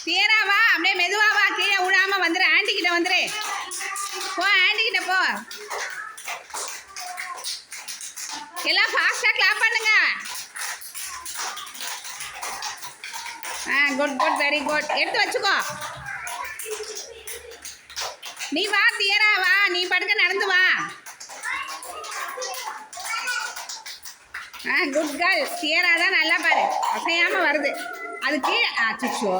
தியரா வா, அப்படியே மெதுவா வா, கீழே விழாம வந்துரு. ஆண்டி கிட்ட வந்துரு. போ ஆண்டி கிட்ட போ. எல்லாம் ஃபாஸ்டா கிளாப் பண்ணுங்க. Good good, very good. எடுத்து வச்சுக்கோ. நீ வா தியரா வா, நீ படுக்க நடந்து வா. Good girl. தியரா தான் நல்லா பாரு, அசையாம வருது. அது கீழே அச்சோ.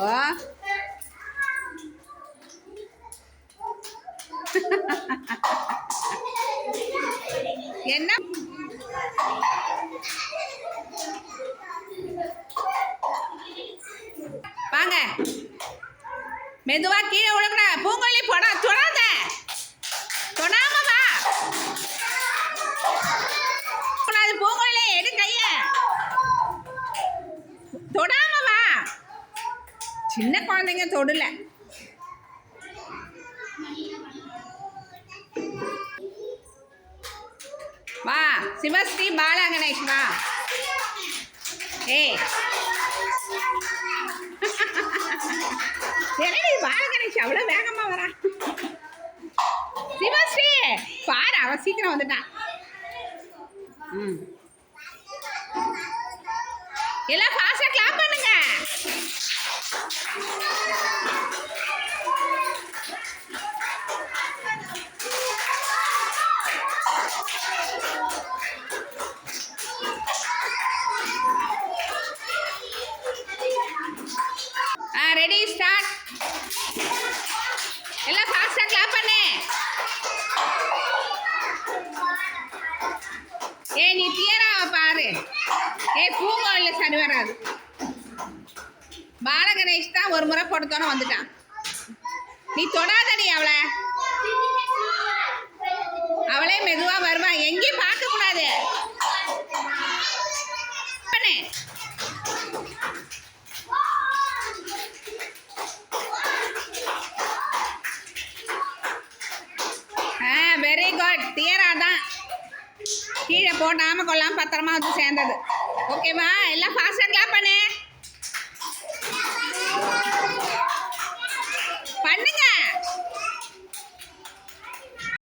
என்ன வாங்க, மெதுவா கீழே விழக்கூடாது. பூங்கொல்லி போடா, தொடாத, தொடாம வா. பூங்கொல்லி எடு கைய, தொடாம வா. சின்ன குழந்தைங்க தொடல. வா சிவஸ்ரீ பாலா கணேஷ் வா. ஏய் பாலா கணேஷ் அவ்வளோ வேகமா வரா. சிவஸ்ரீ பாரு, அவன் சீக்கிரம் வந்துட்டான். எல்லாம் ஃபாஸ்டா கிளாப் பண்ணுங்க. Ready start. எல்லாம் ஃபாஸ்டா கிளாப் பண்ணு. ஏய் நீ தியராவை பாரு. ஏய் பூங்கொல்லில சரி வராது. பால கணேஷ் தான் ஒரு முறை போட்டதோட வந்துட்டான். நீ தொடாதடி அவளை, அவளே மெதுவா வருவா. எங்கேயும் பார்க்க கூடாது. Very good. தியரா தான் கீழே போடாம கொள்ளாம பத்திரமா வந்து சேர்ந்தது. ஓகேவா? எல்லாம் ஃபாஸ்டா கிளாப் பண்ணு.